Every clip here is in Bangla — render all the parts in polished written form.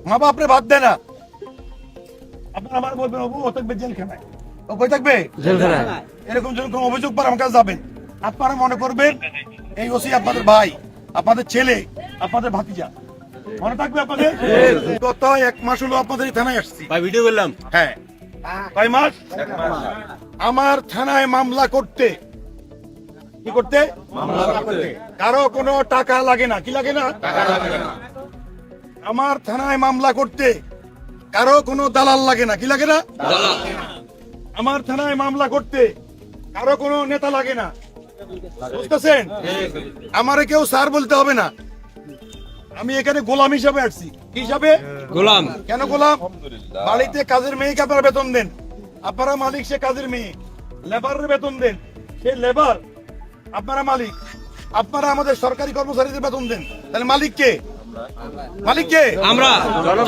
মা বাপরে ভাত দেয় না, আপনার আমার বলবেন ও থাকবে জেলখানায়, ও কই থাকবে জেলখানায়। এরকম যখন কোনো অভিযোগ পর আমার কাছে যাবেন, আপনারা মনে করবেন এই ওসি আপনাদের ভাই, আপনাদের ছেলে, আপনাদের ভাতিজা, মনে থাকবে আপনাদের। গত 1 মাস হলো আপনাদের এই থানায় আসছি ভাই ভিডিও করলাম। হ্যাঁ, কয় মাস? আমার থানায় মামলা করতে, কি করতে? কারো কোনো টাকা লাগে না, কি লাগে না? আমার থানায় মামলা করতে কারো কোনো দালাল লাগে না, কি লাগে না? আমার থানায় মামলা করতে কারো কোনো নেতা লাগে না, বুঝতেছেন? আমারে কেউ স্যার বলতে হবে না, আমি এখানে গোলাম হিসাবে আসছি। কি হিসাবে? গোলাম। কেন গোলাম? বাড়িতে কাজের মেয়েকে আপনারা বেতন দেন, আপনারা মালিক, সে কাজের মেয়ে। লেবারের বেতন দেন, সে লেবার, আপনারা মালিক। আপনারা আমাদের সরকারি কর্মচারীদের বেতন দেন, তাহলে মালিক কে? মালিক কে? আমরা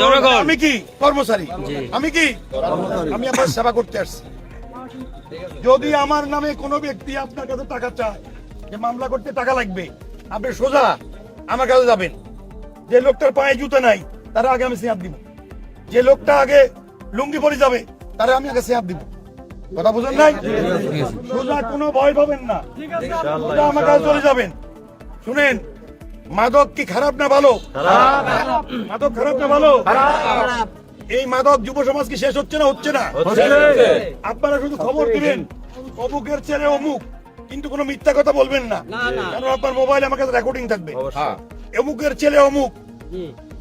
জনগণ। আমি কি কর্মচারী? আমি কি? আমি আপনার সেবা করতে আসছি। যদি আমার নামে কোনো ব্যক্তি আপনার কাছে টাকা চায়, যে মামলা করতে টাকা লাগবে, আপনি সোজা আমার কাছে যাবেন। যে লোকটার পায়ে জুতো নাই তারা আগে আমি সিয়াব দিব, যে লোকটা আগে লুঙ্গি পরে যাবে তারা আমি আগে সিয়াব দিব। কথা বুঝেন নাই? সোজা, কোনো ভয় পাবেন না, সোজা আমার কাছে চলে যাবেন। শুনেন, মাদক কি খারাপ না ভালো? মাদক খারাপ না ভালো? এই মাদক যুব সমাজ কি শেষ হচ্ছে না হচ্ছে না? আপনারা শুধু খবর দিবেন অমুকের ছেলে অমুক, কিন্তু কোনো মিথ্যা কথা বলবেন না, কারণ আপনার মোবাইলে আমার কাছে রেকর্ডিং থাকবে। অমুকের ছেলে অমুক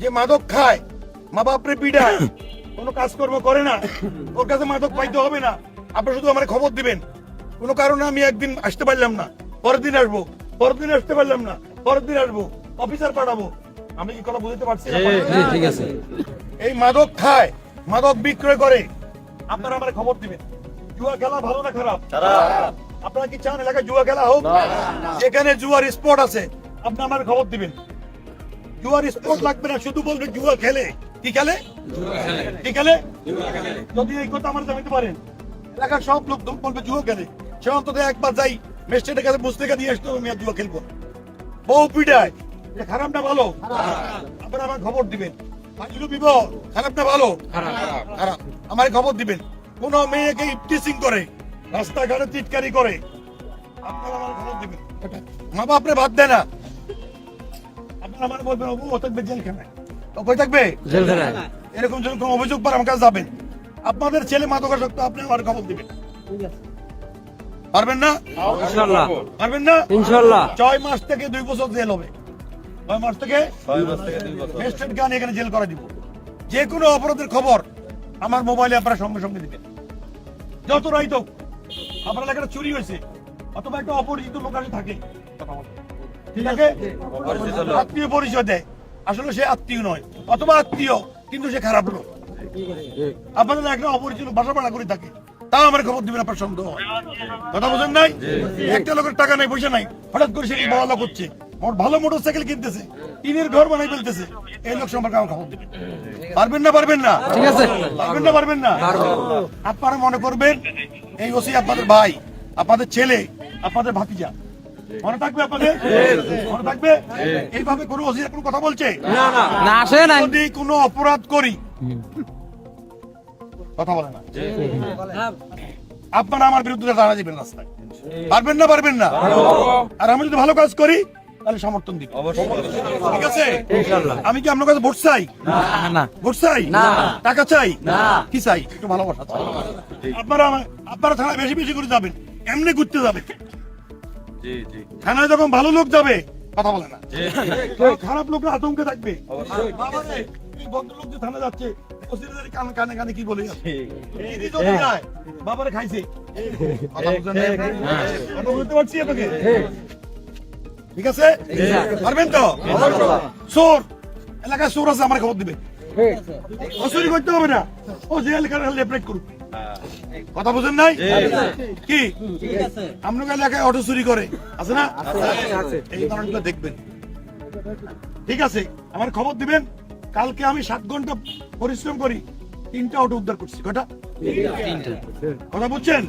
যে মাদক খায়, মা বাপরে পিডায়, কোনো কাজকর্ম করে না, ওর কাছে মাদক পাইতে হবে না। আপনি শুধু আমার খবর দিবেন। কোনো কারণে আমি একদিন আসতে পারলাম না, পরের দিন আসবো, পরের দিন আসতে পারলাম না, পরের দিন আসবো, অফিসার পাঠাবো। আমি কি কথা বুঝতে পারছি? ঠিক আছে। এই মাদক খায়, মাদক বিক্রয় করে, আপনারা আমার খবর দিবেন। জুয়া খেলা ভালো না খারাপ? আপনারা কি চান এলাকায় জুয়া খেলা হোক? যেখানে জুয়ার স্পট আছে আপনি আমার খবর দিবেন। জুয়ার স্পট লাগবে না, শুধু বলবে জুয়া খেলে। কি খেলে? কি খেলে? যদি এই কথা আমার জানাতে পারেন, এলাকার সব লোক বলবে জুয়া খেলে। সে অন্তত একবার যাই ম্যাজিস্ট্রেটের কাছে মুস্তেকা দিয়ে আসতো, আমি আর জুয়া খেলবো। বউ পিটায়, এটা খারাপ না ভালো? আপনারা আমার খবর দিবেন। খারাপ না ভালো? খারাপ। আমার খবর দিবেন। কোন মেয়েকে টিচিং করে, রাস্তাঘাটে চিৎকারি করে, আপনারা আমার খবর দিবেন। মা বাপরে ভাত দেয় না, আপনারা আমার বলবেন ও থাকবে জেলখানায়, ও কই থাকবে জেলখানায়। এরকম যখন কোনো অভিযোগ পর আমার কাছে যাবেন, আপনাদের ছেলে মাদকাসক্ত, আপনি আমার খবর দিবেন। পারবেন না? ইনশাআল্লাহ। পারবেন না? ইনশাআল্লাহ। 6 মাস থেকে 2 বছর জেল হবে। 6 মাস থেকে 2 ম্যাজিস্ট্রেট গান এখানে জেল করে দিব। যে কোনো অপরাধের খবর আমার মোবাইলে আপনারা সঙ্গে সঙ্গে দিবেন। যত রাইত হোক, আপনার এলাকাটা চুরি হয়েছে, অথবা একটা অপরিচিত লোক আসে থাকে, ঠিক আছে, আত্মীয় পরিচয় দেয়, আসলে সে আত্মীয় নয়, অথবা আত্মীয় কিন্তু সে খারাপ লোক, আপনাদের একটা অপরিচিত বাসা ভাড়া করে থাকে, তাও আমার খবর দিবেন। আপনার সন্দেহ হয়, কথা বোঝেন নাই? একটা লোকের টাকা নাই, পয়সা নাই, হঠাৎ করে সে বড় লোক হচ্ছে, ভালো মোটরসাইকেল কিনতেছে, টিনের ঘর বানাই ফেলতেছে, এই লোক সম্পর্কে আমার খবর দিবেন। পারবেন না? পারবেন না? ঠিক আছে। পারবেন না? পারবেন না? আপনারা মনে করবেন এই ওসি আপনাদের ভাই, আপনাদের ছেলে, আপনাদের ভাতিজা, মনে থাকবে আপনাদের? মনে থাকবে? এইভাবে কোনো ওসি কোনো কথা বলছে না আসে না। যদি কোনো অপরাধ করি, কথা বলে না, আপনারা আমার বিরুদ্ধে দাঁড়া দিবেন রাস্তায়। পারবেন না? পারবেন না? আর আমি যদি ভালো কাজ করি তাহলে সমর্থন দিবেন, ঠিক আছে? আমি কি আপনার কাছে ভোট চাই? না। ভোট চাই না। টাকা চাই না। কি চাই? একটু ভালোবাসা চাই। আপনারা থানায় বেশি বেশি করে যাবেন, এমনি ঘুরতে যাবেন। থানায় যখন ভালো লোক যাবে কথা বলে না, খারাপ লোকরা আতঙ্কে থাকবে। বাবারে, এই ভদ্রলোক যে থানা যাচ্ছে, কানে কানে কি বলে যাচ্ছে, বাবারে খাইছে, কথা বুঝতে পারছি আপনাকে, ঠিক আছে? পারবেন তো? চোর এলাকায় চোর আছে, আমার খবর দিবে। চুরি করতে হবে না, ও যে এলাকার লেপরেট করুক, কথা বুঝেন নাই? কি আপনার এলাকায় অটো চুরি করে আছে না? এই কারণগুলো দেখবেন, ঠিক আছে? আমার খবর দিবেন। কালকে আমি 7 ঘন্টা পরিশ্রম করি, 3টা অটো উদ্ধার করছি। কটা? কথা বুঝছেন?